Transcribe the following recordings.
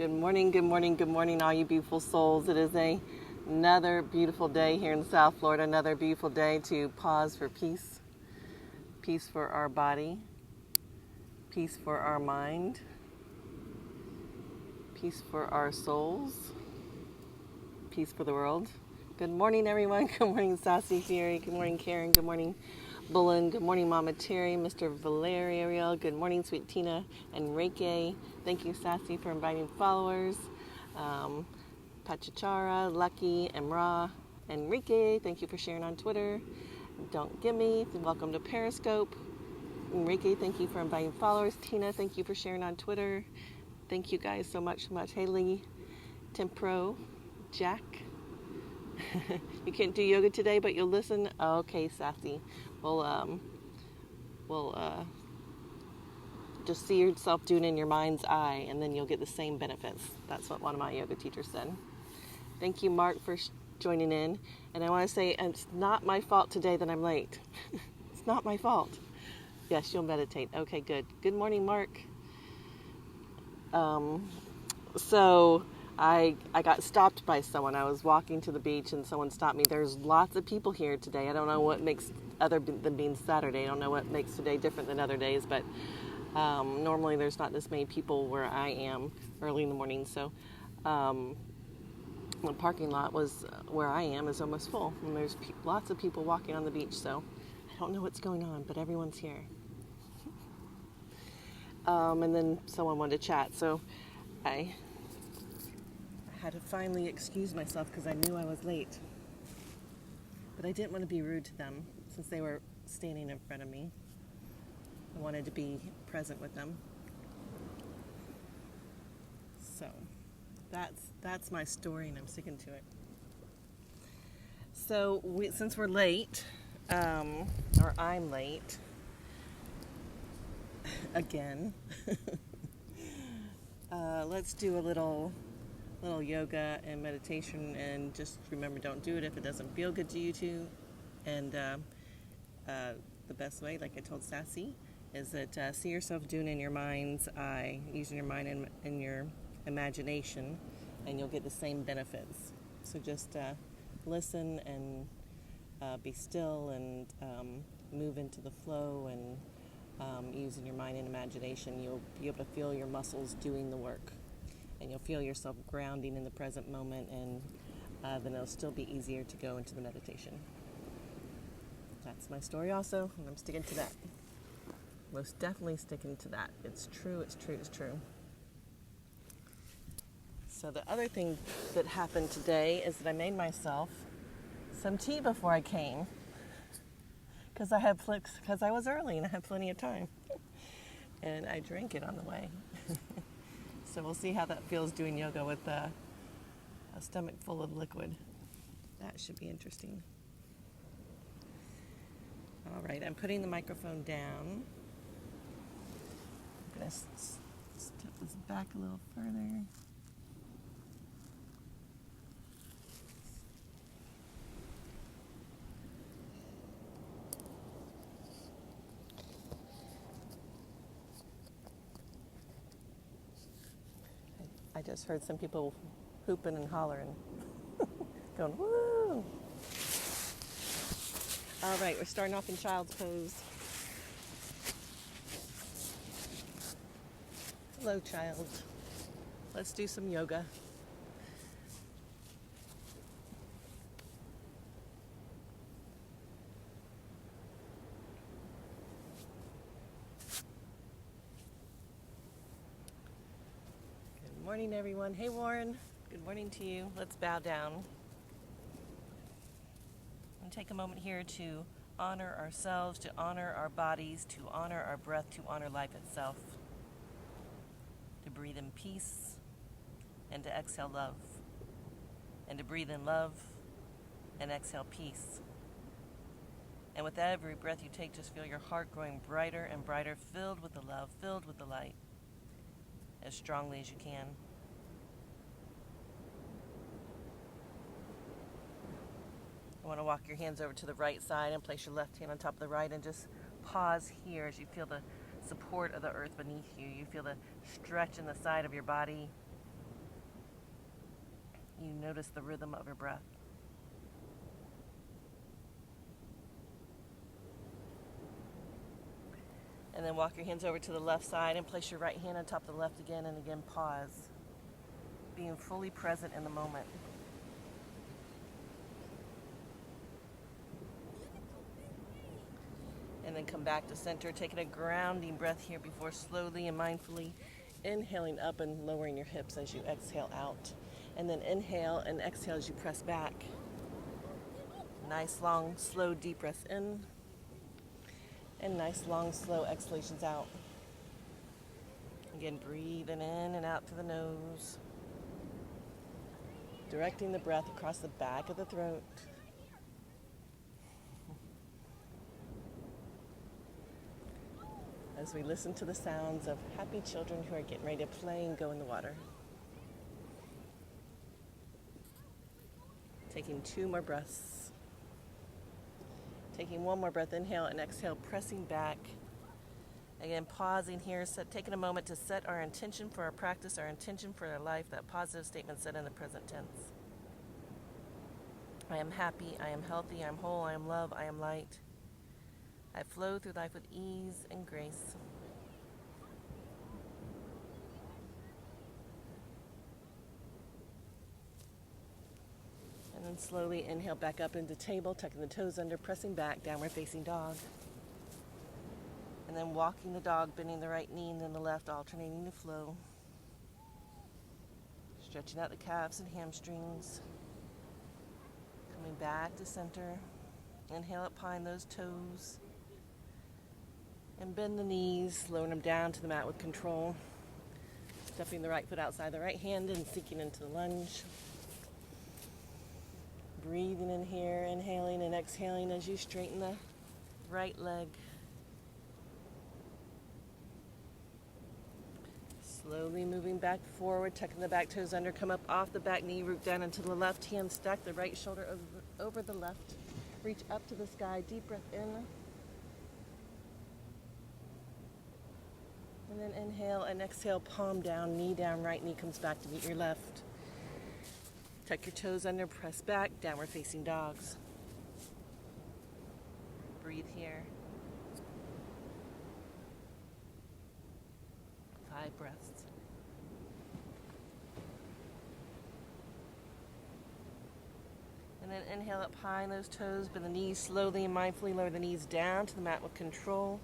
Good morning, good morning, good morning, all you beautiful souls. It is another beautiful day here in South Florida, another beautiful day to pause for peace. Peace for our body, peace for our mind, peace for our souls, peace for the world. Good morning, everyone. Good morning, Sassy Fury. Good morning, Karen. Good morning, Bullen. Good morning, Mama Terry, Mr. Valerial. Good morning, Sweet Tina and Reiki. Thank you, Sassy, for inviting followers. Pachachara, Lucky, Emra, Enrique, thank you for sharing on Twitter. Don't Gimme, welcome to Periscope. Enrique, thank you for inviting followers. Tina, thank you for sharing on Twitter. Thank you guys so much. Haley, Tempro, Jack. You can't do yoga today, but you'll listen? Okay, Sassy. We'll just see yourself doing it in your mind's eye, and then you'll get the same benefits. That's what one of my yoga teachers said. Thank you, Mark, for joining in. And I want to say it's not my fault today that I'm late. It's not my fault. Yes, you'll meditate. Okay, good. Good morning, Mark. So I got stopped by someone. I was walking to the beach and someone stopped me. There's lots of people here today. I don't know what makes, other than being Saturday, I don't know what makes today different than other days, but normally there's not this many people where I am early in the morning. So the parking lot was where I am is almost full, and there's lots of people walking on the beach. So I don't know what's going on, but everyone's here. And then someone wanted to chat, so I had to finally excuse myself because I knew I was late. But I didn't want to be rude to them since they were standing in front of me. I wanted to be present with them. So that's my story, and I'm sticking to it. So since we're late, or I'm late, again, let's do a little yoga and meditation, and just remember, don't do it if it doesn't feel good to you too. And the best way, like I told Sassy, is that see yourself doing it in your mind's eye, using your mind and your imagination, and you'll get the same benefits. So just listen and be still and move into the flow, and using your mind and imagination, you'll be able to feel your muscles doing the work, and you'll feel yourself grounding in the present moment, and then it'll still be easier to go into the meditation. That's my story also, and I'm sticking to that. Most definitely sticking to that. It's true, it's true, it's true. So the other thing that happened today is that I made myself some tea before I came, because I was early and I had plenty of time, and I drank it on the way. So we'll see how that feels doing yoga with a stomach full of liquid. That should be interesting. All right, I'm putting the microphone down. I'm going to step this back a little further. I just heard some people hooping and hollering, going, woo! All right, we're starting off in child's pose. Hello, child. Let's do some yoga. Good morning, everyone. Hey, Warren. Good morning to you. Let's bow down and take a moment here to honor ourselves, to honor our bodies, to honor our breath, to honor life itself, to breathe in peace and to exhale love, and to breathe in love and exhale peace. And with every breath you take, just feel your heart growing brighter and brighter, filled with the love, filled with the light, as strongly as you can. You want to walk your hands over to the right side and place your left hand on top of the right, and just pause here as you feel the support of the earth beneath you. You feel the stretch in the side of your body. You notice the rhythm of your breath. And then walk your hands over to the left side and place your right hand on top of the left again, and again pause. Being fully present in the moment. And then come back to center, taking a grounding breath here before slowly and mindfully inhaling up and lowering your hips as you exhale out. And then inhale and exhale as you press back. Nice, long, slow, deep breaths in. And nice, long, slow exhalations out. Again, breathing in and out through the nose. Directing the breath across the back of the throat. As we listen to the sounds of happy children who are getting ready to play and go in the water. Taking 2 more breaths. Taking 1 more breath, inhale and exhale, pressing back. Again, pausing here, taking a moment to set our intention for our practice, our intention for our life, that positive statement said in the present tense. I am happy, I am healthy, I am whole, I am love, I am light. I flow through life with ease and grace. And then slowly inhale back up into table, tucking the toes under, pressing back, downward facing dog. And then walking the dog, bending the right knee and then the left, alternating the flow. Stretching out the calves and hamstrings. Coming back to center. Inhale up behind those toes. And bend the knees, lowering them down to the mat with control. Stepping the right foot outside the right hand and sinking into the lunge. Breathing in here, inhaling and exhaling as you straighten the right leg. Slowly moving back forward, tucking the back toes under, come up off the back knee, root down into the left hand, stack the right shoulder over the left. Reach up to the sky, deep breath in. And then inhale and exhale, palm down, knee down, right knee comes back to meet your left. Tuck your toes under, press back, downward facing dogs. Breathe here. 5 breaths. And then inhale up high in those toes, bend the knees slowly and mindfully, lower the knees down to the mat with control.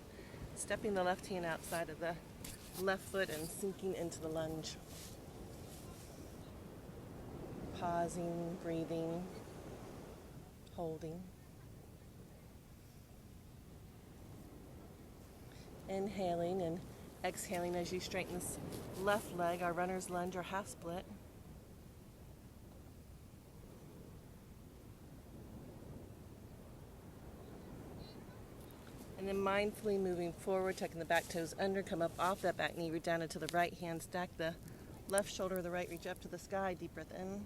Stepping the left hand outside of the left foot and sinking into the lunge. Pausing, breathing, holding. Inhaling and exhaling as you straighten this left leg, our runner's lunge or half split. And then mindfully moving forward, tucking the back toes under, come up off that back knee, root down into the right hand, stack the left shoulder or the right, reach up to the sky, deep breath in.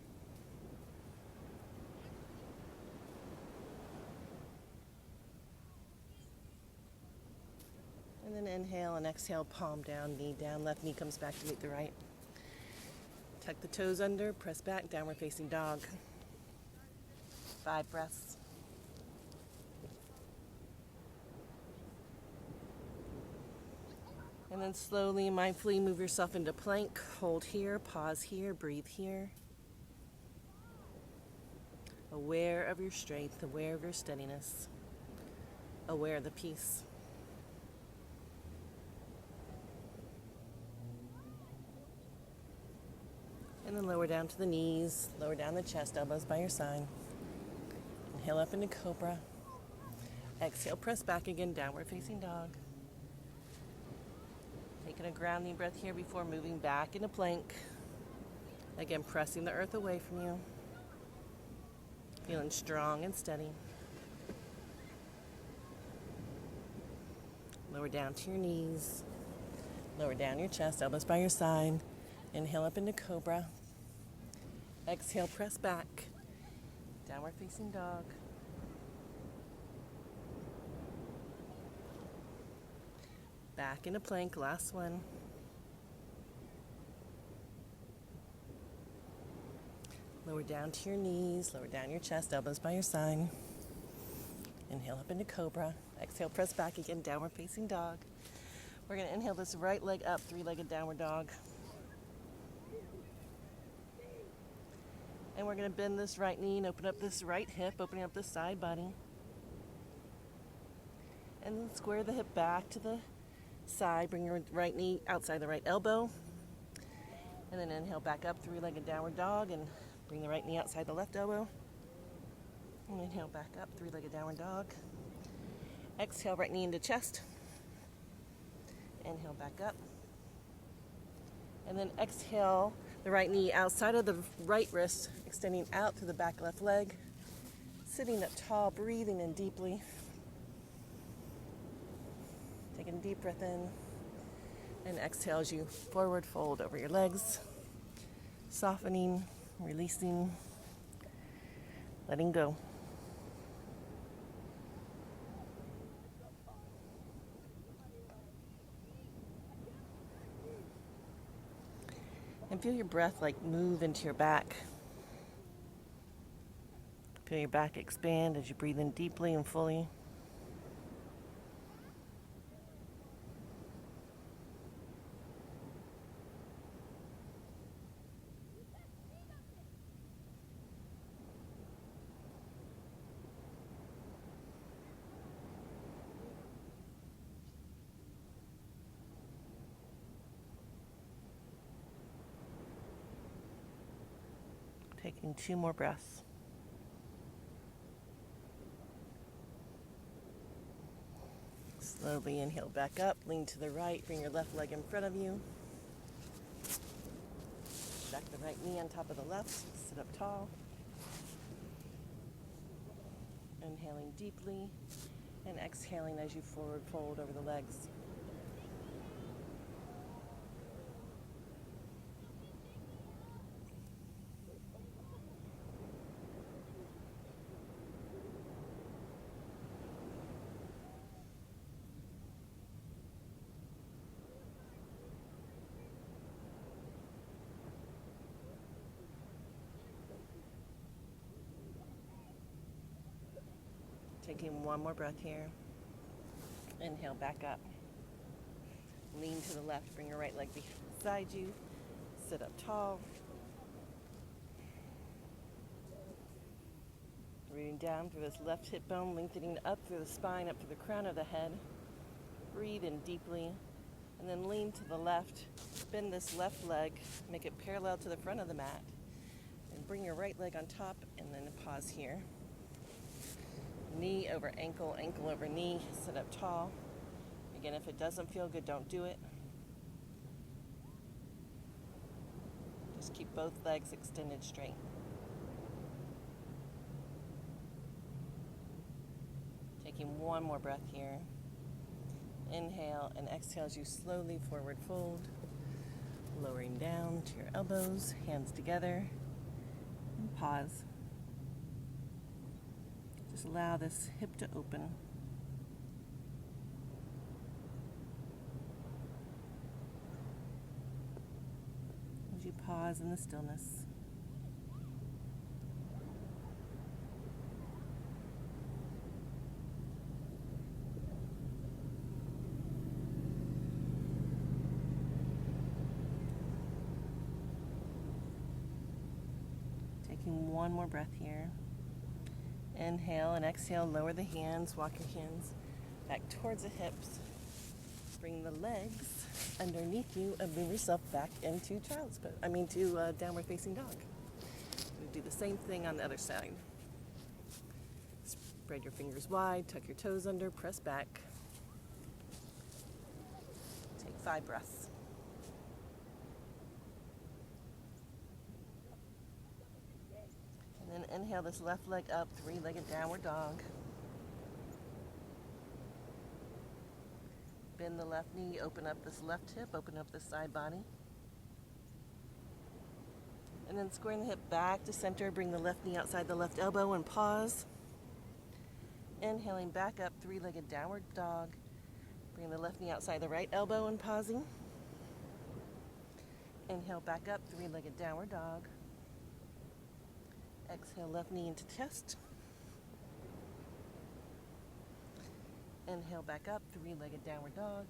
And then inhale and exhale, palm down, knee down, left knee comes back to meet the right. Tuck the toes under, press back, downward facing dog. 5 breaths. And then slowly, mindfully move yourself into plank. Hold here, pause here, breathe here. Aware of your strength, aware of your steadiness, aware of the peace. And then lower down to the knees, lower down the chest, elbows by your side. Inhale up into cobra. Exhale, press back again, downward facing dog. Taking a grounding breath here before moving back into plank. Again, pressing the earth away from you. Feeling strong and steady. Lower down to your knees. Lower down your chest, elbows by your side. Inhale up into cobra. Exhale, press back. Downward facing dog. Back into plank, last one. Lower down to your knees, lower down your chest, elbows by your side. Inhale up into cobra. Exhale, press back again, downward facing dog. We're going to inhale this right leg up, three-legged downward dog. And we're going to bend this right knee and open up this right hip, opening up the side body. And then square the hip back to the side. Bring your right knee outside the right elbow. And then inhale back up, three-legged downward dog, and bring the right knee outside the left elbow. And inhale back up, three-legged downward dog. Exhale, right knee into chest. Inhale back up. And then exhale the right knee outside of the right wrist, extending out through the back left leg. Sitting up tall, breathing in deeply. Taking a deep breath in. And exhale as you forward fold over your legs. Softening, releasing, letting go. And feel your breath like move into your back. Feel your back expand as you breathe in deeply and fully. Taking 2 more breaths. Slowly inhale back up, lean to the right, bring your left leg in front of you. Back the right knee on top of the left, sit up tall. Inhaling deeply and exhaling as you forward fold over the legs. Taking 1 more breath here. Inhale back up. Lean to the left, bring your right leg beside you. Sit up tall. Rooting down through this left hip bone, lengthening up through the spine, up to the crown of the head. Breathe in deeply. And then lean to the left. Bend this left leg, make it parallel to the front of the mat. And bring your right leg on top, and then pause here. Knee over ankle, ankle over knee, sit up tall. Again, if it doesn't feel good, don't do it. Just keep both legs extended straight. Taking 1 more breath here. Inhale and exhale as you slowly forward fold. Lowering down to your elbows, hands together, and pause. Just allow this hip to open. As you pause in the stillness. Taking 1 more breath here. Inhale and exhale, lower the hands, walk your hands back towards the hips. Bring the legs underneath you and move yourself back into downward facing dog. We do the same thing on the other side. Spread your fingers wide, tuck your toes under, press back. Take 5 breaths. And then inhale this left leg up, 3-legged downward dog. Bend the left knee, open up this left hip, open up this side body. And then squaring the hip back to center, bring the left knee outside the left elbow and pause. Inhaling back up, 3-legged downward dog. Bring the left knee outside the right elbow and pausing. Inhale back up, 3-legged downward dog. Exhale, left knee into chest. Inhale back up, three-legged downward dog.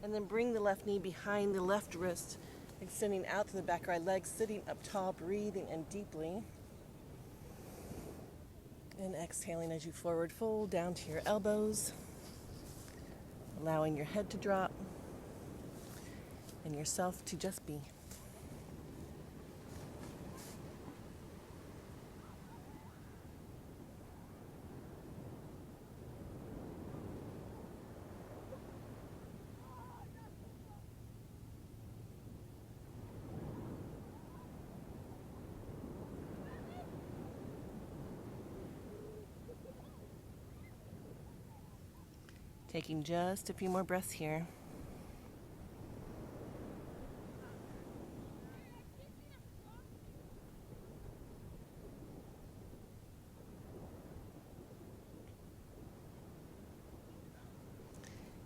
And then bring the left knee behind the left wrist, extending out to the back right leg, sitting up tall, breathing in deeply. And exhaling as you forward fold down to your elbows, allowing your head to drop and yourself to just be. Taking just a few more breaths here.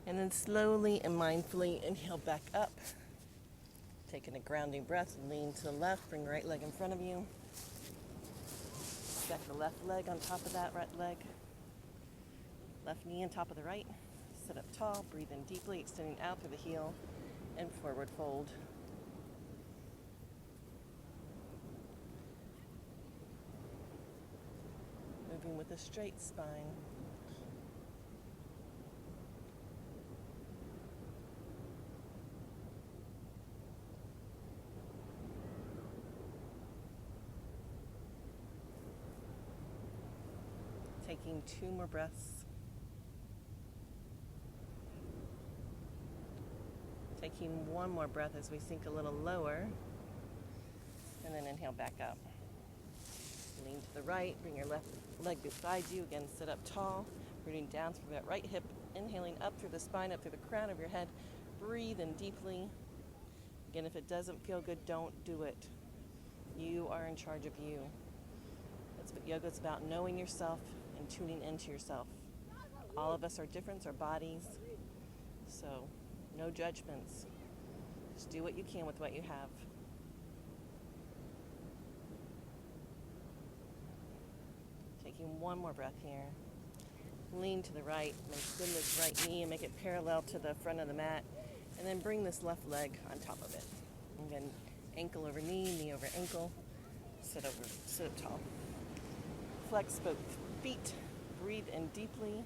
And then slowly and mindfully inhale back up. Taking a grounding breath, lean to the left, bring right leg in front of you. Stack the left leg on top of that right leg. Left knee on top of the right. Sit up tall, breathe in deeply, extending out through the heel and forward fold. Moving with a straight spine. Taking 2 more breaths. Taking 1 more breath as we sink a little lower, and then inhale back up. Lean to the right, bring your left leg beside you. Again, sit up tall, rooting down through that right hip, inhaling up through the spine, up through the crown of your head. Breathe in deeply. Again, if it doesn't feel good, don't do it. You are in charge of you. That's what yoga is about, knowing yourself and tuning into yourself. All of us are different, our bodies, so no judgments. Just do what you can with what you have. Taking 1 more breath here. Lean to the right, extend this right knee and make it parallel to the front of the mat. And then bring this left leg on top of it. Again, ankle over knee, knee over ankle. Sit up tall. Flex both feet, breathe in deeply,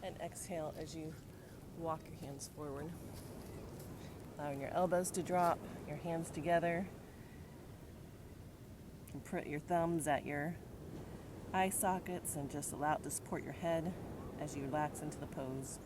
and exhale as you walk your hands forward. Allowing your elbows to drop, your hands together. You can put your thumbs at your eye sockets and just allow it to support your head as you relax into the pose.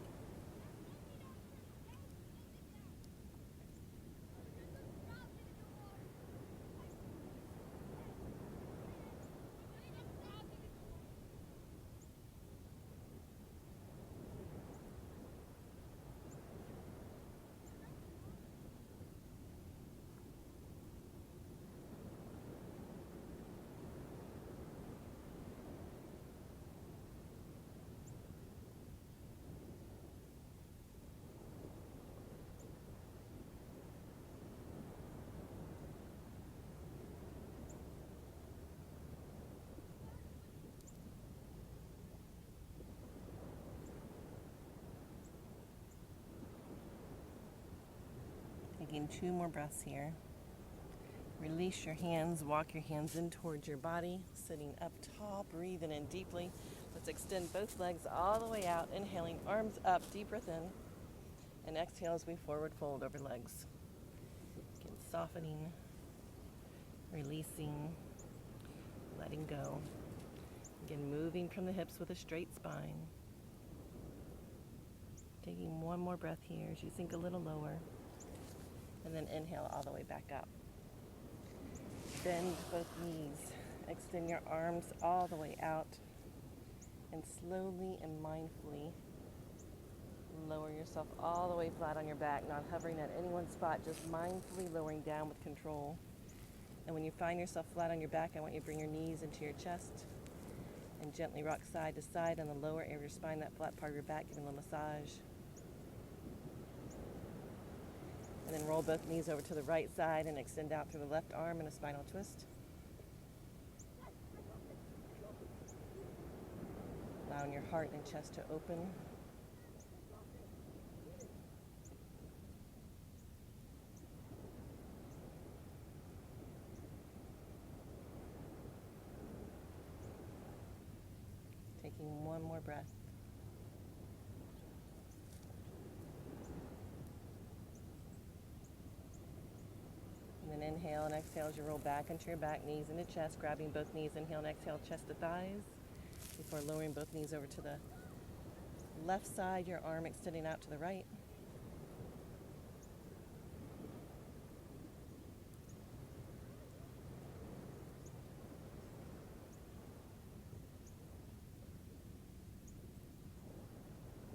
Taking 2 more breaths here. Release your hands, walk your hands in towards your body, sitting up tall, breathing in deeply. Let's extend both legs all the way out, inhaling, arms up, deep breath in, and exhale as we forward fold over legs. Again, softening, releasing, letting go. Again, moving from the hips with a straight spine. Taking 1 more breath here as you sink a little lower. And then inhale all the way back up. Bend both knees. Extend your arms all the way out. And slowly and mindfully lower yourself all the way flat on your back, not hovering at any one spot, just mindfully lowering down with control. And when you find yourself flat on your back, I want you to bring your knees into your chest and gently rock side to side on the lower area of your spine, that flat part of your back, giving a little massage. And And roll both knees over to the right side and extend out through the left arm in a spinal twist. Allowing your heart and chest to open. Taking one more breath. And then inhale and exhale as you roll back into your back, knees into chest, grabbing both knees. Inhale and exhale, chest to thighs. Before lowering both knees over to the left side, your arm extending out to the right.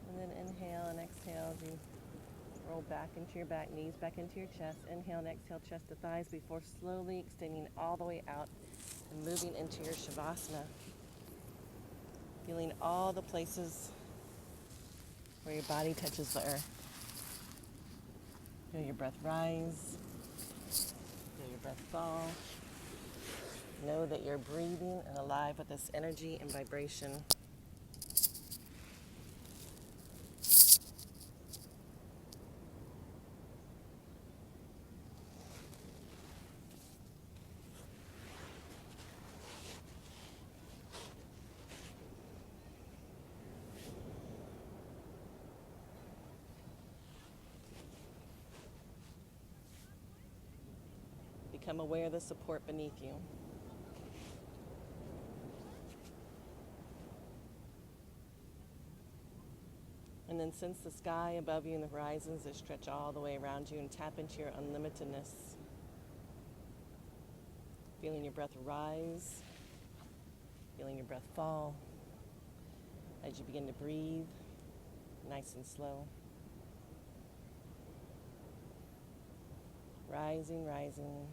And then inhale and exhale as you roll back into your back, knees back into your chest. Inhale and exhale, chest to thighs, before slowly extending all the way out and moving into your Shavasana. Feeling all the places where your body touches the earth. Feel your breath rise. Feel your breath fall. Know that you're breathing and alive with this energy and vibration. Become aware of the support beneath you. And then sense the sky above you and the horizons that stretch all the way around you, and tap into your unlimitedness. Feeling your breath rise, feeling your breath fall as you begin to breathe nice and slow. Rising, rising,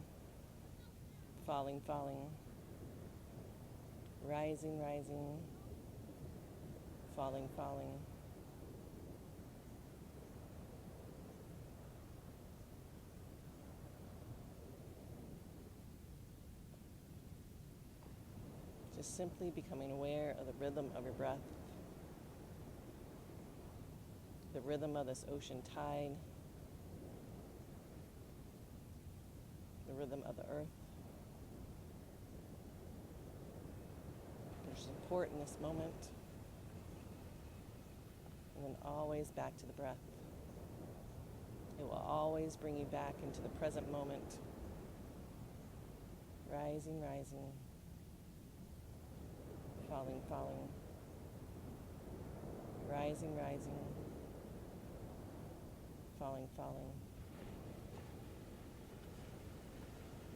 falling, falling, rising, rising, falling, falling. Just simply becoming aware of the rhythm of your breath, the rhythm of this ocean tide, the rhythm of the earth. There's support in this moment, and then always back to the breath. It will always bring you back into the present moment. Rising, rising, falling, falling, rising, rising, falling, falling,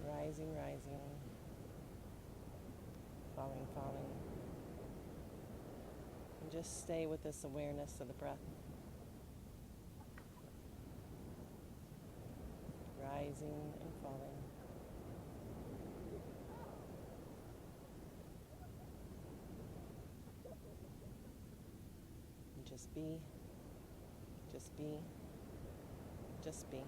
rising, rising, falling, falling. And just stay with this awareness of the breath. Rising and falling. And just be, just be, just be.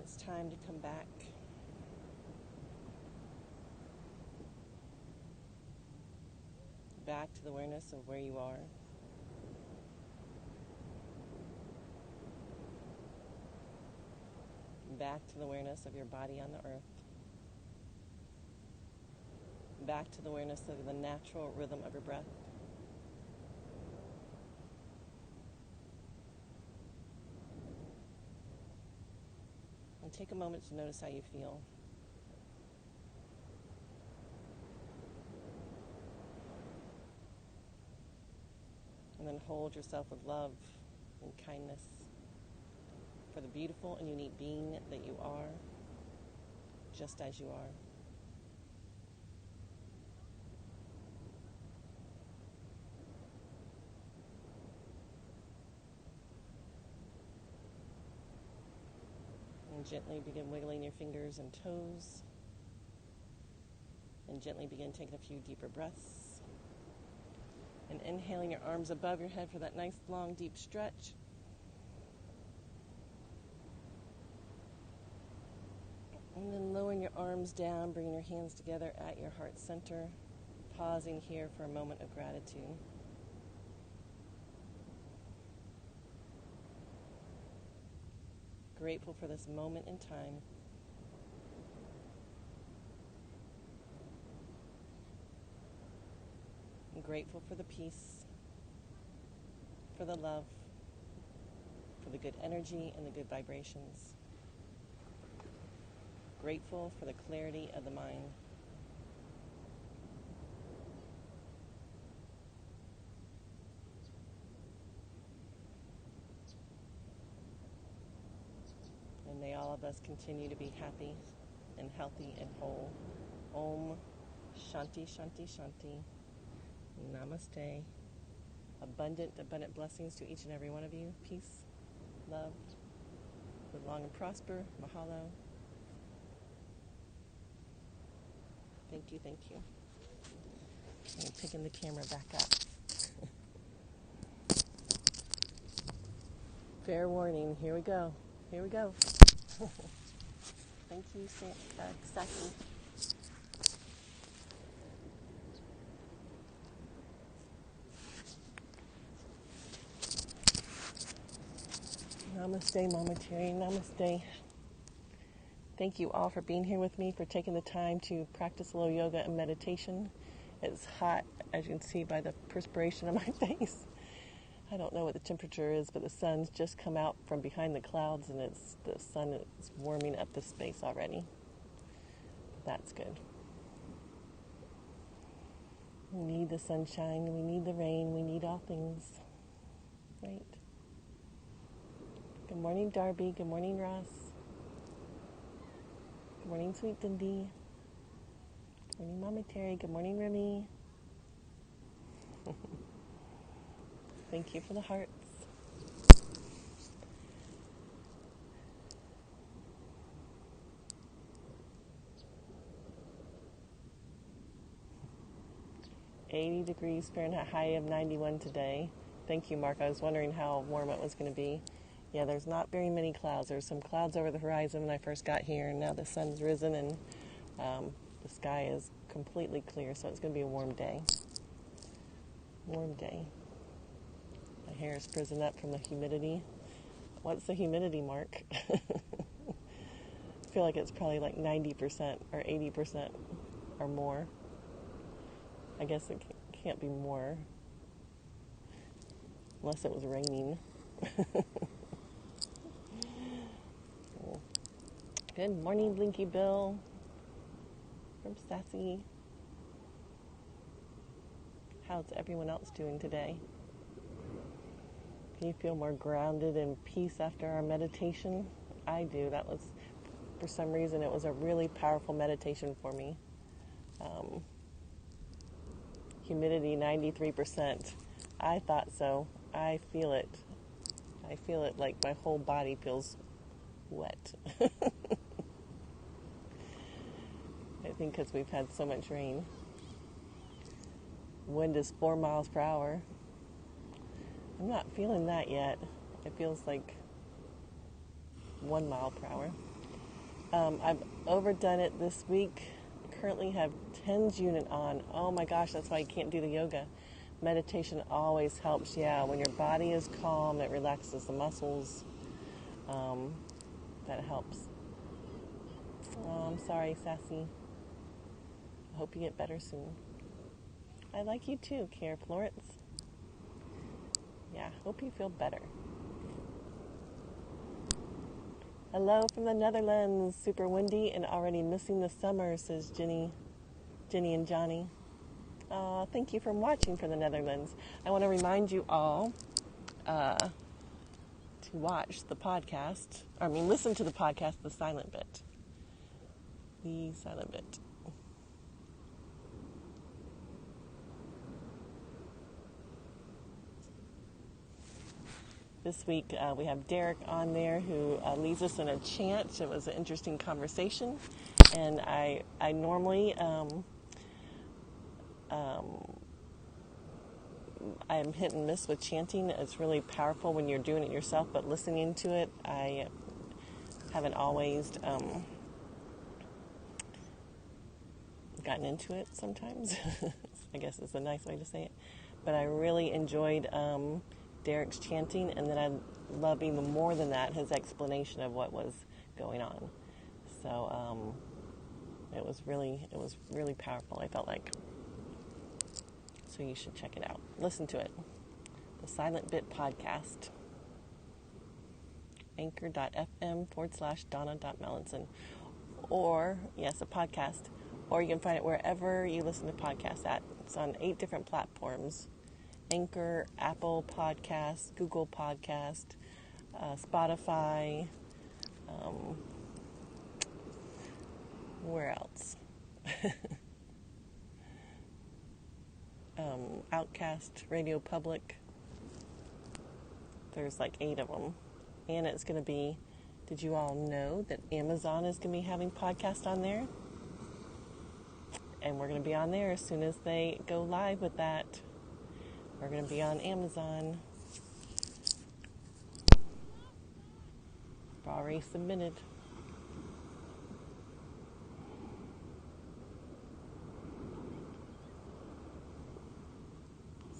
it's time to come back. Back to the awareness of where you are. Back to the awareness of your body on the earth. Back to the awareness of the natural rhythm of your breath. And take a moment to notice how you feel. And then hold yourself with love and kindness for the beautiful and unique being that you are, just as you are. And gently begin wiggling your fingers and toes. And gently begin taking a few deeper breaths. And inhaling your arms above your head for that nice, long, deep stretch. And then lowering your arms down, bringing your hands together at your heart center. Pausing here for a moment of gratitude. Grateful for this moment in time. I'm grateful for the peace, for the love, for the good energy and the good vibrations. Grateful for the clarity of the mind. And may all of us continue to be happy and healthy and whole. Om Shanti Shanti Shanti. Namaste. Abundant blessings to each and every one of you. Peace, love, live long and prosper. Mahalo. Thank you, thank you. I'm picking the camera back up. Fair warning, here we go. Here we go. Thank you, Saki. Namaste, Mama Terry. Namaste. Thank you all for being here with me, for taking the time to practice a little yoga and meditation. It's hot, as you can see by the perspiration on my face. I don't know what the temperature is, but the sun's just come out from behind the clouds, and the sun is warming up the space already. That's good. We need the sunshine, we need the rain, we need all things. Right? Good morning, Darby. Good morning, Ross. Good morning, Sweet Dindi. Good morning, Mama Terry. Good morning, Remy. Thank you for the hearts. (80°F), high of 91 today. Thank you, Mark. I was wondering how warm it was going to be. Yeah, there's not very many clouds. There were some clouds over the horizon when I first got here, and now the sun's risen and the sky is completely clear, so it's going to be a warm day. Warm day. My hair is frozen up from the humidity. What's the humidity, Mark? I feel like it's probably like 90% or 80% or more. I guess it can't be more unless it was raining. Good morning, Blinky Bill from Sassy. How's everyone else doing today? Can you feel more grounded in peace after our meditation? I do. That was, for some reason, it was a really powerful meditation for me. Humidity 93%. I thought so. I feel it. I feel it like my whole body feels wet. I think because we've had so much rain. Wind is 4 miles per hour. I'm not feeling that yet. It feels like 1 mile per hour. I've overdone it this week. Currently have TENS unit on. Oh my gosh, that's why you can't do the yoga. Meditation always helps. Yeah, when your body is calm, it relaxes the muscles. That helps. Oh, I'm sorry, Sassy. I hope you get better soon. I like you too, Care Florence. Yeah, hope you feel better. Hello from the Netherlands. Super windy and already missing the summer, says Jenny and Johnny. Thank you for watching from the Netherlands. I want to remind you all to watch the podcast. Listen to the podcast, The Silent Bit. The Silent Bit. This week we have Derek on there who leads us in a chant. It was an interesting conversation, and I normally I'm hit and miss with chanting. It's really powerful when you're doing it yourself, but listening to it, I haven't always gotten into it sometimes. I guess it's a nice way to say it. But I really enjoyed Derek's chanting, and then I love even more than that his explanation of what was going on. So it was really powerful, I felt like. So you should check it out. Listen to it. The Silent Bit Podcast. Anchor.fm/Donna.Melanson. Or, yes, a podcast. Or you can find it wherever you listen to podcasts at. It's on 8 different platforms. Anchor, Apple Podcasts, Google Podcast, Spotify. Where else? Outcast, Radio Public. There's like 8 of them. And it's going to be, did you all know that Amazon is going to be having podcasts on there? And we're going to be on there as soon as they go live with that. We're going to be on Amazon. I've already submitted.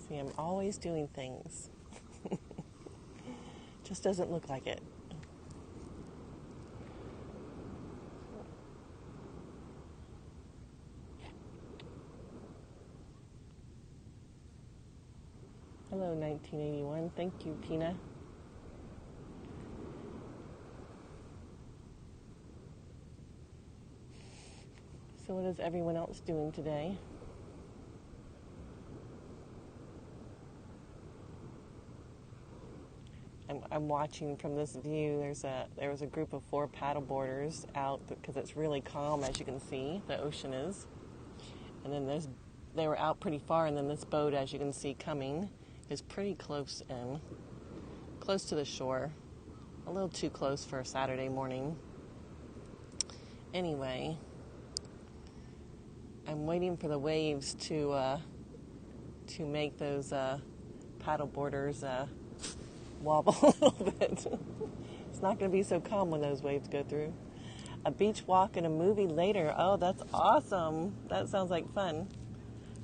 See, I'm always doing things. Just doesn't look like it. Hello, 1981. Thank you, Tina. So what is everyone else doing today? I'm watching from this view. There was a group of 4 paddleboarders out because it's really calm, as you can see. The ocean is, and then they were out pretty far, and then this boat, as you can see, coming is pretty close to the shore. A little too close for a Saturday morning. Anyway, I'm waiting for the waves to make those paddleboarders wobble a little bit. It's not going to be so calm when those waves go through. A beach walk and a movie later. Oh, that's awesome. That sounds like fun.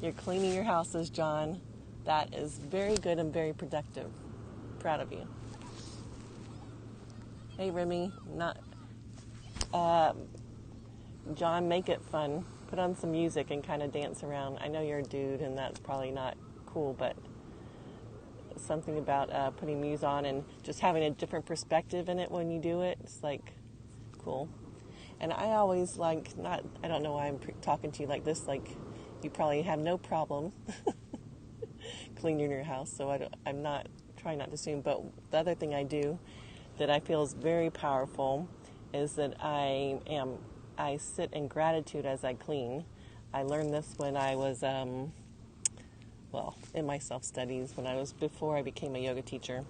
You're cleaning your houses, John. That is very good and very productive. Proud of you. Hey, Remy. John, make it fun. Put on some music and kind of dance around. I know you're a dude, and that's probably not cool, but something about putting music on and just having a different perspective in it when you do it. It's like cool. And I always I don't know why I'm talking to you like this, like you probably have no problem cleaning your house, so I'm not trying not to assume. But the other thing I do that I feel is very powerful is that I sit in gratitude as I clean. I learned this when I was in my self-studies, before I became a yoga teacher,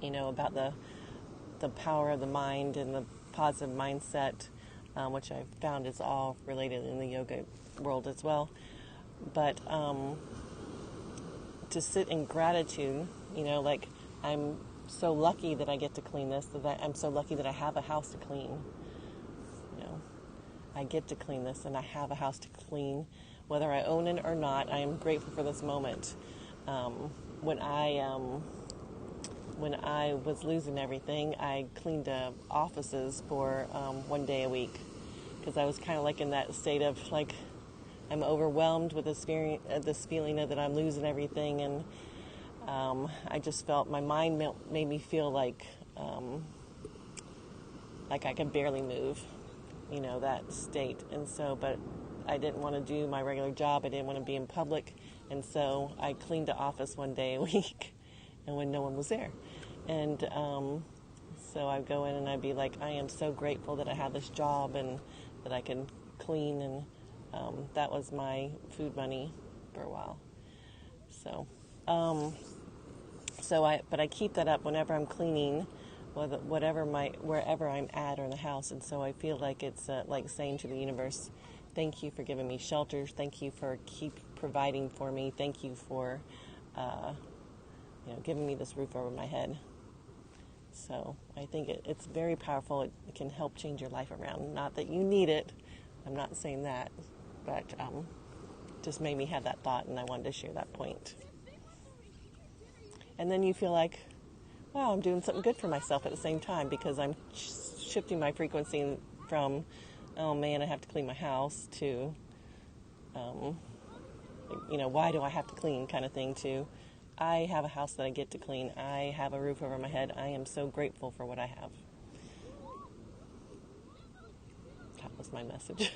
about the power of the mind and the positive mindset, which I've found is all related in the yoga world as well. But to sit in gratitude, I'm so lucky that I get to clean this, I'm so lucky that I have a house to clean. I get to clean this, and I have a house to clean. Whether I own it or not, I am grateful for this moment. When I was losing everything, I cleaned offices for 1 day a week, because I was kind of like in that state of like I'm overwhelmed with this feeling of that I'm losing everything, and I just felt my mind made me feel like I could barely move, that state. And so, but I didn't want to do my regular job. I didn't want to be in public, and so I cleaned the office 1 day a week, and when no one was there, and so I'd go in and I'd be like, I am so grateful that I have this job and that I can clean, and that was my food money for a while. So, but I keep that up whenever I'm cleaning, wherever I'm at or in the house, and so I feel like it's like saying to the universe, thank you for giving me shelter. Thank you for keep providing for me. Thank you for, giving me this roof over my head. So I think it's very powerful. It can help change your life around. Not that you need it. I'm not saying that, but just made me have that thought, and I wanted to share that point. And then you feel like, wow, I'm doing something good for myself at the same time, because I'm shifting my frequency from, oh man, I have to clean my house, to, why do I have to clean kind of thing, to, I have a house that I get to clean. I have a roof over my head. I am so grateful for what I have. That was my message.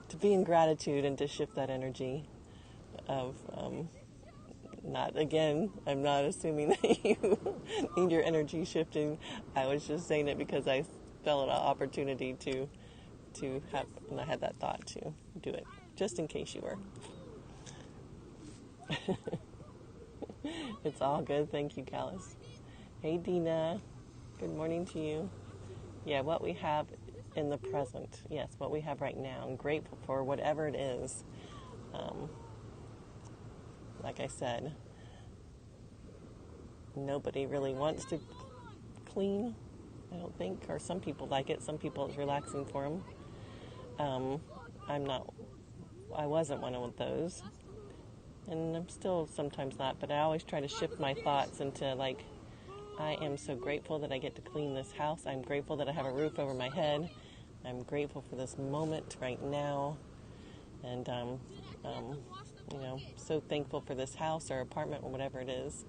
To be in gratitude and to shift that energy of, I'm not assuming that you need your energy shifting. I was just saying it because I felt an opportunity to have, and I had that thought to do it, just in case you were. It's all good. Thank you, Callis. Hey, Dina. Good morning to you. Yeah, what we have in the present. Yes, what we have right now. I'm grateful for whatever it is. Like I said, nobody really wants to clean, I don't think, or some people like it. Some people it's relaxing for them. I wasn't one of those, and I'm still sometimes not, but I always try to shift my thoughts into like, I am so grateful that I get to clean this house. I'm grateful that I have a roof over my head. I'm grateful for this moment right now, and so thankful for this house or apartment or whatever it is.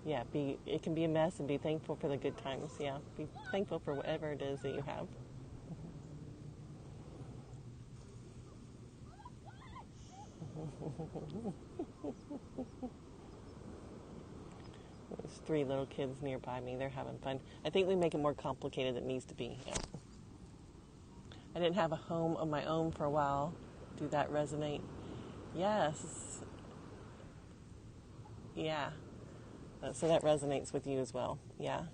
Yeah, it can be a mess, and be thankful for the good times. Yeah, be thankful for whatever it is that you have. There's 3 little kids nearby me. They're having fun. I think we make it more complicated than it needs to be. Yeah. I didn't have a home of my own for a while. Do that resonate? Yes. Yeah. So that resonates with you as well. Yeah.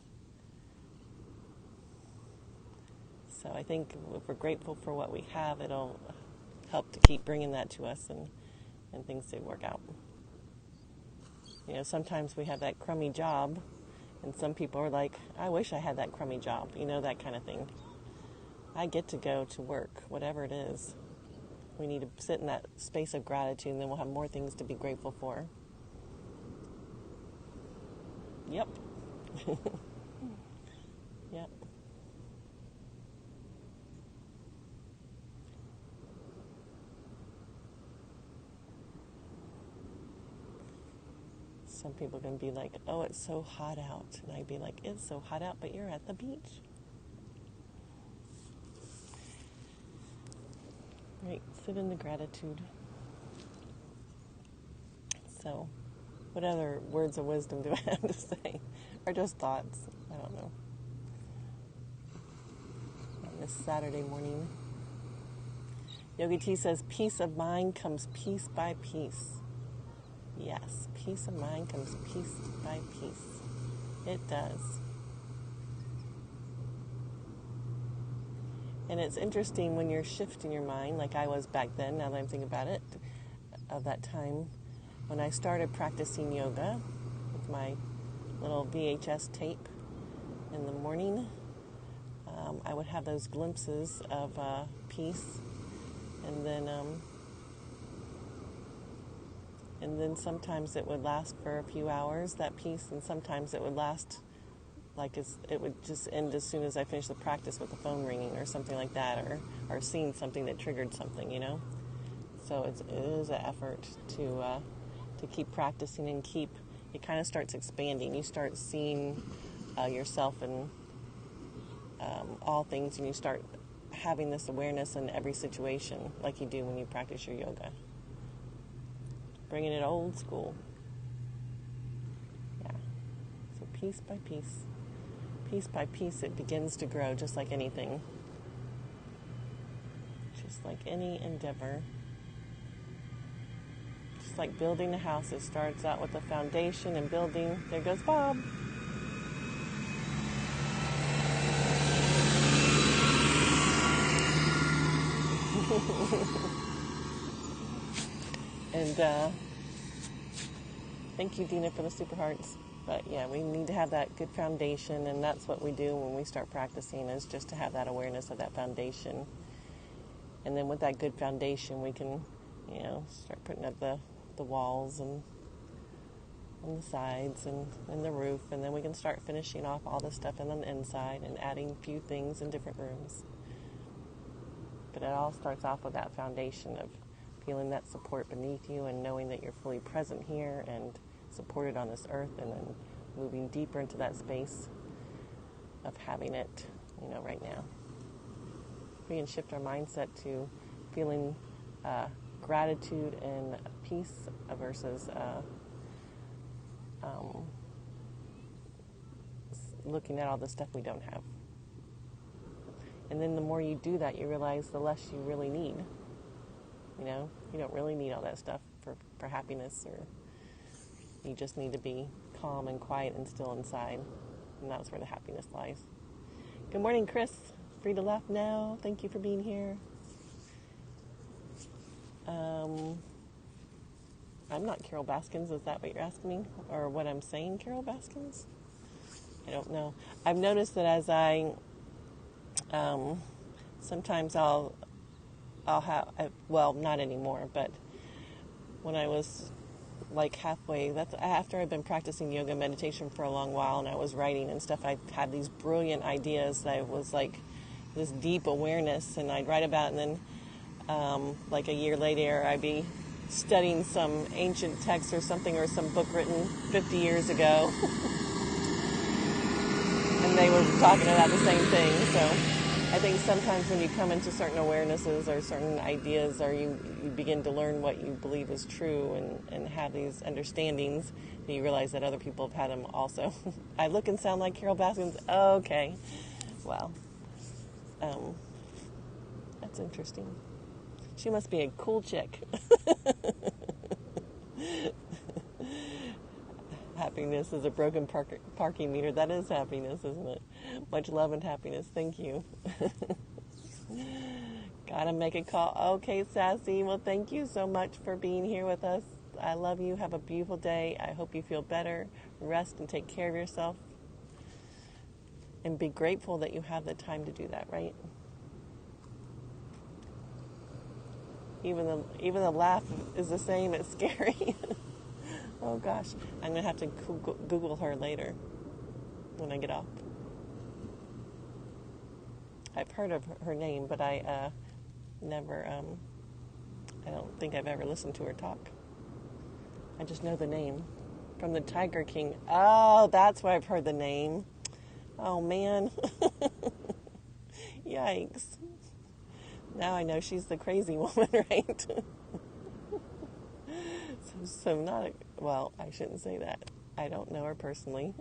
So I think if we're grateful for what we have, it'll help to keep bringing that to us, and things to work out. Sometimes we have that crummy job, and some people are like, I wish I had that crummy job, that kind of thing. I get to go to work, whatever it is. We need to sit in that space of gratitude, and then we'll have more things to be grateful for. Yep. Yep. Some people can be like, oh, it's so hot out. And I'd be like, it's so hot out, but you're at the beach. Right, sit in the gratitude. So, what other words of wisdom do I have to say? Or just thoughts? I don't know. On this Saturday morning. Yogi T says, peace of mind comes piece by piece. Yes, peace of mind comes piece by piece. It does. And it's interesting when you're shifting your mind, like I was back then, now that I'm thinking about it, of that time when I started practicing yoga with my little VHS tape. in the morning, I would have those glimpses of peace, and then sometimes it would last for a few hours, that peace, and sometimes it would last it would just end as soon as I finished the practice with the phone ringing or something like that, or seeing something that triggered something, So it is an effort to keep practicing and it kind of starts expanding. You start seeing yourself in all things, and you start having this awareness in every situation like you do when you practice your yoga. Bringing it old school. Yeah. So piece by piece. Piece by piece, it begins to grow, just like anything. Just like any endeavor. Just like building a house, it starts out with a foundation and building. There goes Bob. And thank you, Dina, for the super hearts. But yeah, we need to have that good foundation, and that's what we do when we start practicing, is just to have that awareness of that foundation. And then with that good foundation, we can, start putting up the walls and on the sides and the roof, and then we can start finishing off all the stuff on the inside and adding a few things in different rooms. But it all starts off with that foundation of feeling that support beneath you and knowing that you're fully present here and supported on this earth, and then moving deeper into that space of having it, right now. We can shift our mindset to feeling gratitude and peace versus looking at all the stuff we don't have. And then the more you do that, you realize the less you really need. You don't really need all that stuff for happiness, or you just need to be calm and quiet and still inside. And that's where the happiness lies. Good morning, Chris. Free to laugh now. Thank you for being here. I'm not Carol Baskins. Is that what you're asking me? Or what I'm saying, Carol Baskins? I don't know. I've noticed that as I, sometimes I'll have, well, not anymore, but when I was like halfway, that's after I've been practicing yoga meditation for a long while, and I was writing and stuff, I had these brilliant ideas that I was like this deep awareness, and I'd write about, and then like a year later I'd be studying some ancient text or something, or some book written 50 years ago and they were talking about the same thing. So I think sometimes when you come into certain awarenesses or certain ideas, or you begin to learn what you believe is true and have these understandings, you realize that other people have had them also. I look and sound like Carol Baskins? Oh, okay. Wow. That's interesting. She must be a cool chick. Happiness is a broken parking meter. That is happiness, isn't it? Much love and happiness. Thank you. Gotta make a call. Okay, Sassy. Well, thank you so much for being here with us. I love you. Have a beautiful day. I hope you feel better. Rest and take care of yourself. And be grateful that you have the time to do that, right? Even the laugh is the same. It's scary. Oh, gosh. I'm going to have to Google her later when I get off. I've heard of her name, but I never, I don't think I've ever listened to her talk. I just know the name. From the Tiger King. Oh, that's why I've heard the name. Oh, man. Yikes. Now I know she's the crazy woman, right? So not, well, I shouldn't say that. I don't know her personally.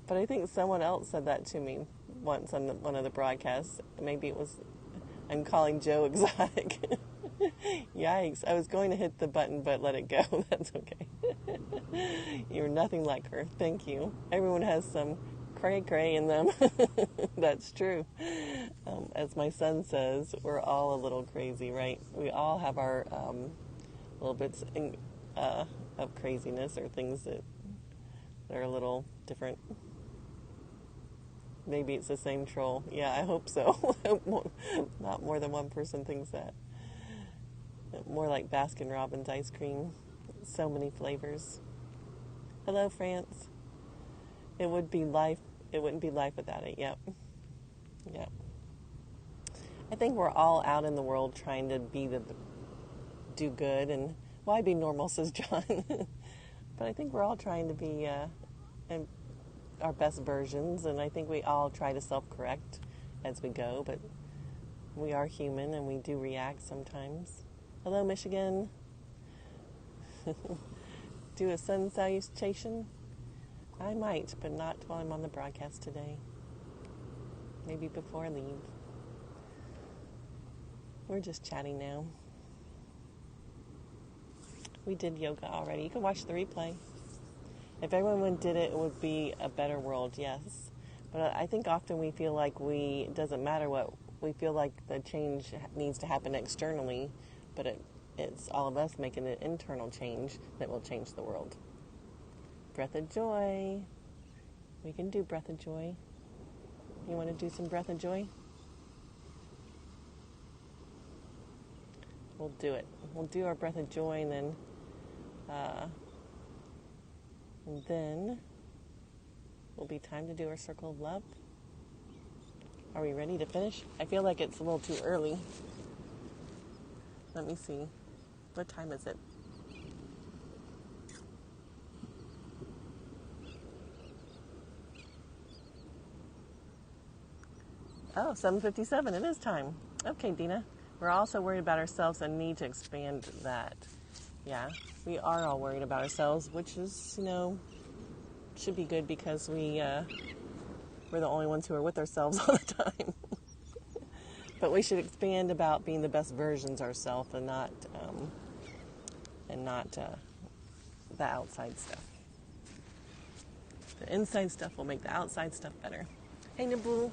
But I think someone else said that to me once on one of the broadcasts. Maybe it was, I'm calling Joe exotic. Yikes. I was going to hit the button, but let it go. That's okay. You're nothing like her. Thank you. Everyone has some cray-cray in them. That's true. As my son says, we're all a little crazy, right? We all have our little bits of craziness, or things that They're a little different. Maybe it's the same troll. Yeah, I hope so. Not more than one person thinks that. More like Baskin Robbins ice cream. So many flavors. Hello, France. It would be life. It wouldn't be life without it. Yep. Yep. I think we're all out in the world trying to do good, and why be normal, says John. But I think we're all trying to be our best versions, and I think we all try to self-correct as we go, but we are human and we do react sometimes. Hello, Michigan. Do a sun salutation? I might, but not while I'm on the broadcast today. Maybe before I leave. We're just chatting now. We did yoga already. You can watch the replay. If everyone did it, it would be a better world, yes. But I think often we feel like it doesn't matter what, we feel like the change needs to happen externally, but it's all of us making an internal change that will change the world. Breath of joy. We can do breath of joy. You want to do some breath of joy? We'll do it. We'll do our breath of joy, and then will be time to do our circle of love. Are we ready to finish? I feel like it's a little too early. Let me see. What time is it? Oh, 7:57. It is time. Okay, Dina. We're also worried about ourselves and need to expand that. Yeah, we are all worried about ourselves, which is, should be good because we're the only ones who are with ourselves all the time. But we should expand about being the best versions of ourselves and not the outside stuff. The inside stuff will make the outside stuff better. Hey, Naboo.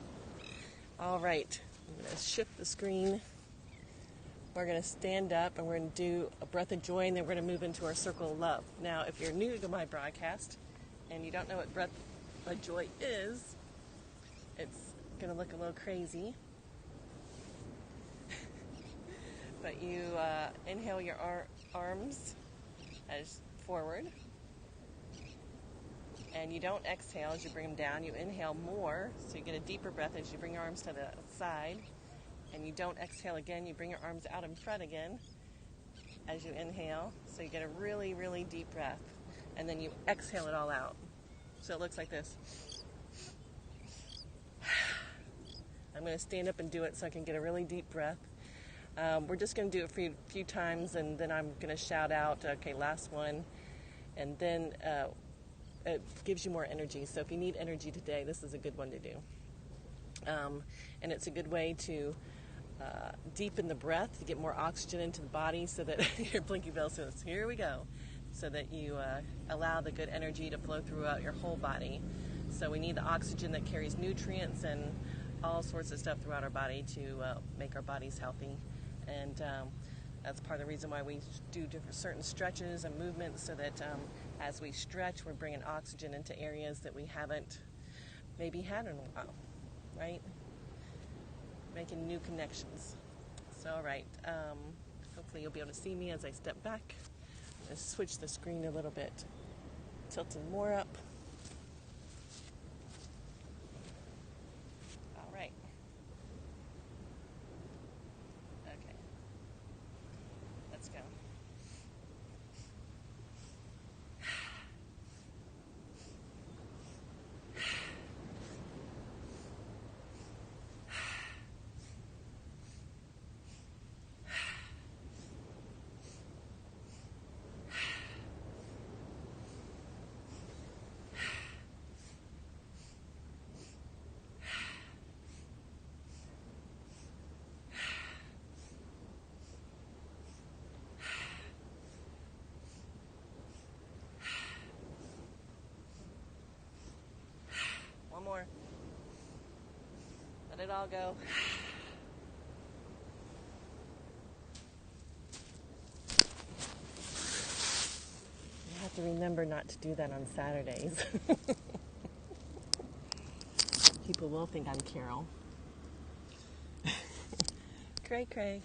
All right, I'm going to shift the screen. We're going to stand up and we're going to do a breath of joy, and then we're going to move into our circle of love. Now, if you're new to my broadcast and you don't know what breath of joy is, it's going to look a little crazy. But you inhale your arms as forward, and you don't exhale as you bring them down. You inhale more, so you get a deeper breath as you bring your arms to the side. And you don't exhale again. You bring your arms out in front again as you inhale. So you get a really, really deep breath. And then you exhale it all out. So it looks like this. I'm going to stand up and do it so I can get a really deep breath. We're just going to do it a few times, and then I'm going to shout out, okay, last one. And then it gives you more energy. So if you need energy today, this is a good one to do. And it's a good way to deepen the breath, to get more oxygen into the body so that your blinky bell says, here we go, so that you allow the good energy to flow throughout your whole body. So we need the oxygen that carries nutrients and all sorts of stuff throughout our body to make our bodies healthy. And that's part of the reason why we do certain stretches and movements, so that as we stretch, we're bringing oxygen into areas that we haven't maybe had in a while, right? Making new connections. So, all right. Hopefully you'll be able to see me as I step back. Let's switch the screen a little bit. Tilting more up. All right. Okay. Let's go. One more. Let it all go. You have have to remember not to do that on Saturdays. People will think I'm Carol. Cray, cray.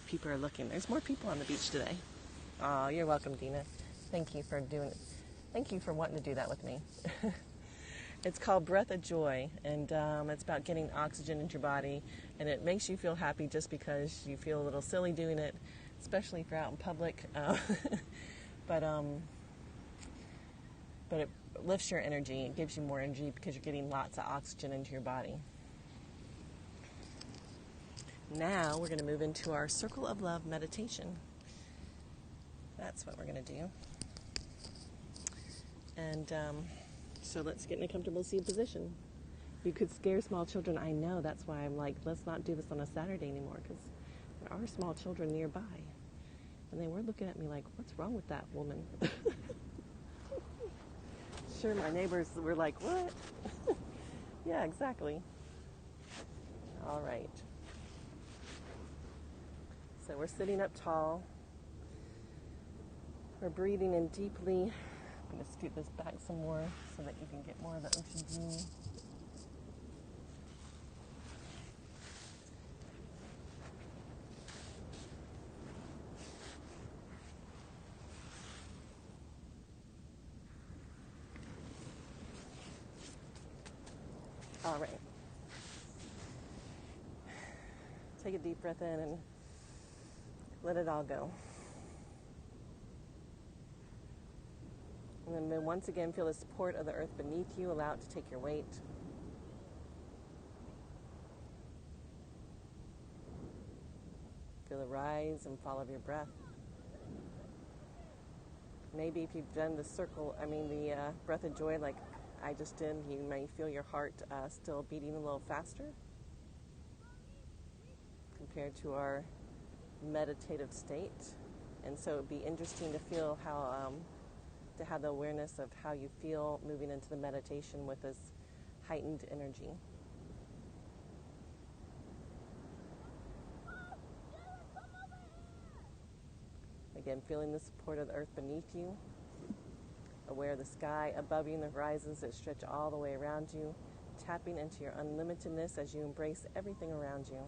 People are looking. There's more people on the beach today. Oh, you're welcome, Dina. Thank you for doing it. Thank you for wanting to do that with me. It's called Breath of Joy, and it's about getting oxygen into your body, and it makes you feel happy just because you feel a little silly doing it, especially if you're out in public. But it lifts your energy. It gives you more energy because you're getting lots of oxygen into your body. Now we're going to move into our Circle of Love meditation. That's what we're going to do. And so let's get in a comfortable seated position. You could scare small children. I know. That's why I'm like, let's not do this on a Saturday anymore, because there are small children nearby. And they were looking at me like, what's wrong with that woman? Sure, my neighbors were like, what? Yeah, exactly. All right. So we're sitting up tall. We're breathing in deeply. I'm going to scoot this back some more so that you can get more of the ocean view. All right. Take a deep breath in and let it all go. And then once again, feel the support of the earth beneath you. Allow it to take your weight. Feel the rise and fall of your breath. Maybe if you've done the breath of joy like I just did, you may feel your heart still beating a little faster compared to our meditative state. And so it'd be interesting to feel how, to have the awareness of how you feel moving into the meditation with this heightened energy. Again, feeling the support of the earth beneath you, aware of the sky above you and the horizons that stretch all the way around you, tapping into your unlimitedness as you embrace everything around you,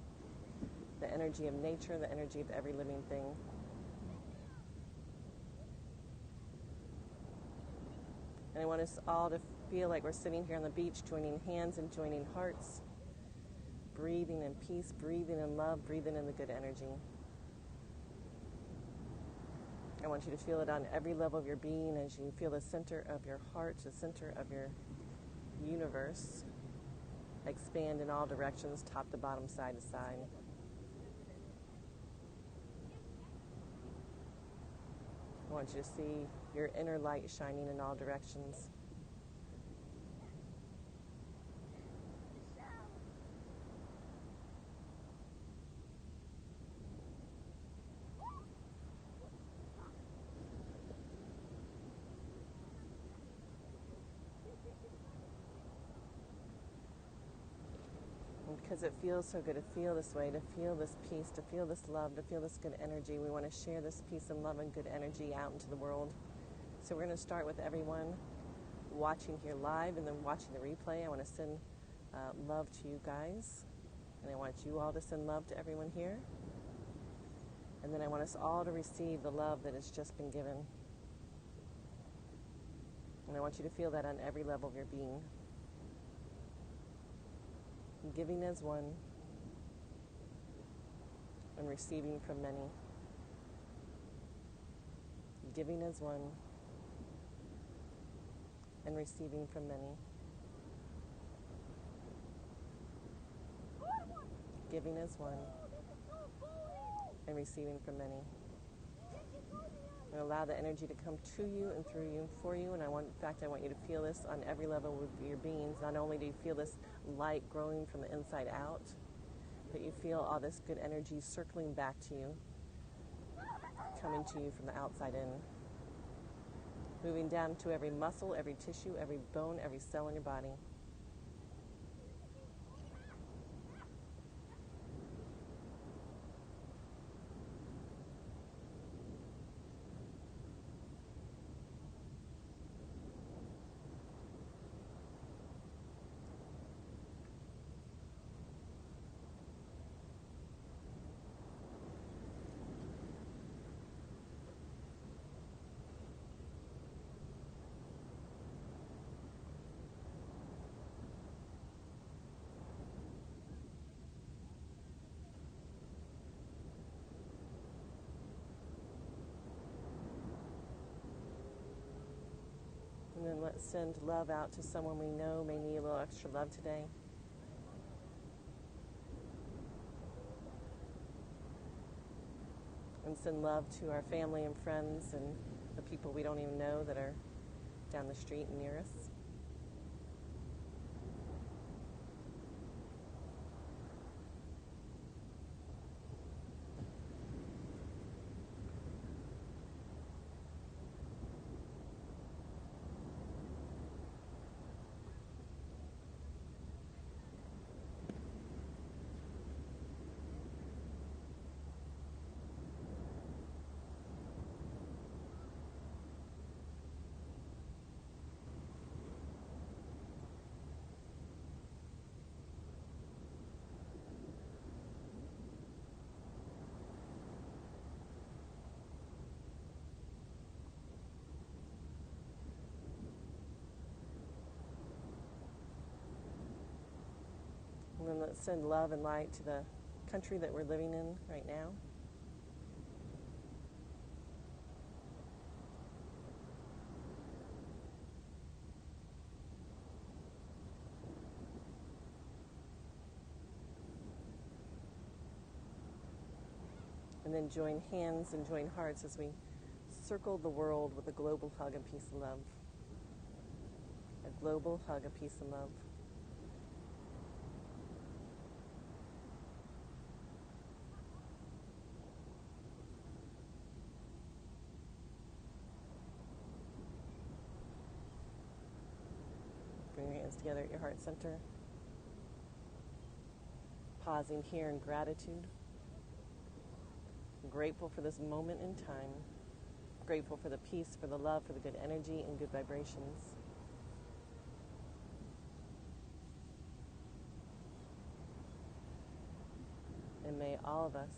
the energy of nature, the energy of every living thing. And I want us all to feel like we're sitting here on the beach, joining hands and joining hearts, breathing in peace, breathing in love, breathing in the good energy. I want you to feel it on every level of your being as you feel the center of your heart, the center of your universe, expand in all directions, top to bottom, side to side. I want you to see your inner light shining in all directions. Because it feels so good to feel this way, to feel this peace, to feel this love, to feel this good energy. We want to share this peace and love and good energy out into the world. So we're going to start with everyone watching here live and then watching the replay. I want to send love to you guys. And I want you all to send love to everyone here. And then I want us all to receive the love that has just been given. And I want you to feel that on every level of your being. Giving as one and receiving from many. Giving as one and receiving from many. Giving as one and receiving from many. And allow the energy to come to you and through you and for you. And I want you to feel this on every level of your beings. Not only do you feel this light growing from the inside out, but you feel all this good energy circling back to you, coming to you from the outside in, moving down to every muscle, every tissue, every bone, every cell in your body. And then let's send love out to someone we know may need a little extra love today. And send love to our family and friends and the people we don't even know that are down the street and near us. And then let's send love and light to the country that we're living in right now. And then join hands and join hearts as we circle the world with a global hug and peace and love. A global hug of peace and love. Bring your hands together at your heart center. Pausing here in gratitude. Grateful for this moment in time. Grateful for the peace, for the love, for the good energy and good vibrations. And may all of us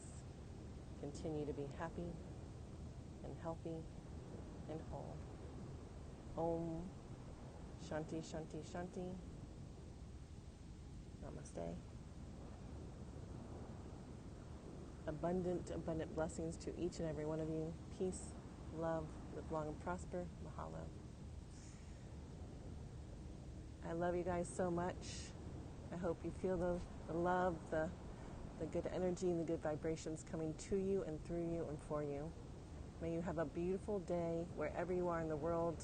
continue to be happy and healthy and whole. Om Shanti Shanti Shanti. Namaste. Abundant blessings to each and every one of you. Peace, love, live long and prosper. Mahalo. I love you guys so much. I hope you feel the love, the good energy and the good vibrations coming to you and through you and for you. May you have a beautiful day wherever you are in the world.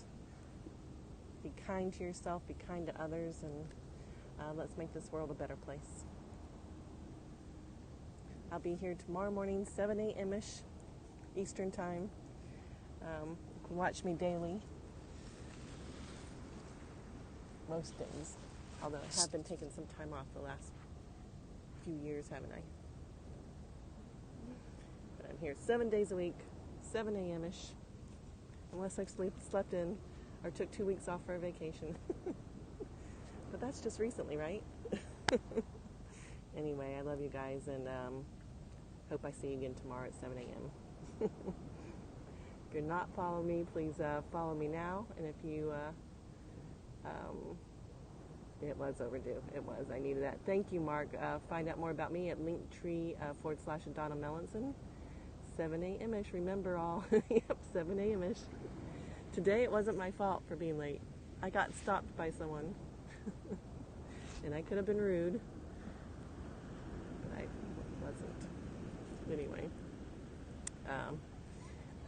Be kind to yourself, be kind to others, and let's make this world a better place. I'll be here tomorrow morning, 7 a.m.-ish Eastern Time. You can watch me daily, most days, although I have been taking some time off the last few years, haven't I? But I'm here 7 days a week, 7 a.m.-ish, unless I've slept in or took 2 weeks off for a vacation. But that's just recently, right? Anyway, I love you guys, and hope I see you again tomorrow at 7 a.m. If you're not following me, please follow me now. And if you, it was overdue. It was. I needed that. Thank you, Mark. Find out more about me at Linktr.ee / DonnaMelanson. 7 a.m.-ish. Remember all. Yep, 7 a.m.-ish. Today it wasn't my fault for being late. I got stopped by someone. And I could have been rude. But I wasn't. Anyway.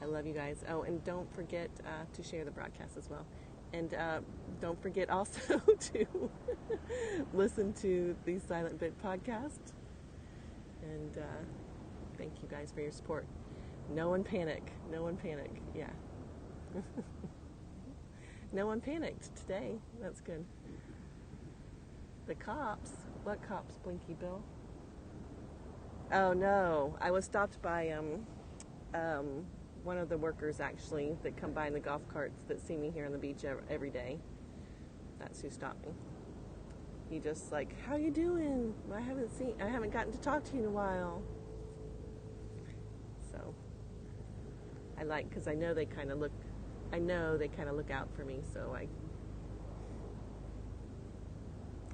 I love you guys. Oh, and don't forget to share the broadcast as well. And don't forget also to listen to the Silent Bit podcast. And thank you guys for your support. No one panic. No one panic. Yeah. No one panicked today. That's good. The cops? What cops, Blinky Bill? Oh no, I was stopped by one of the workers actually that come by in the golf carts that see me here on the beach every day. That's who stopped me. He just like, how you doing? I haven't gotten to talk to you in a while. So I like, because I know they kind of look out for me, so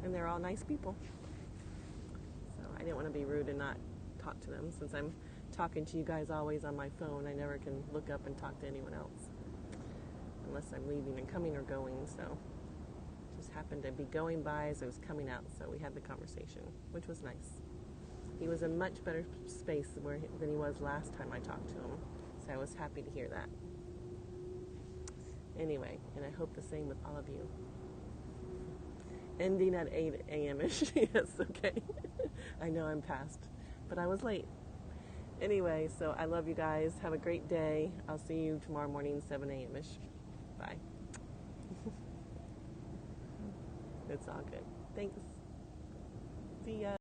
and they're all nice people. So I didn't want to be rude and not talk to them. Since I'm talking to you guys always on my phone, I never can look up and talk to anyone else. unless I'm leaving and coming or going. So just happened to be going by as I was coming out, so we had the conversation, which was nice. He was in much better space than he was last time I talked to him, so I was happy to hear that. Anyway, and I hope the same with all of you. Ending at 8 a.m.-ish. Yes, okay. I know I'm past, but I was late. Anyway, so I love you guys. Have a great day. I'll see you tomorrow morning, 7 a.m.-ish. Bye. It's all good. Thanks. See ya.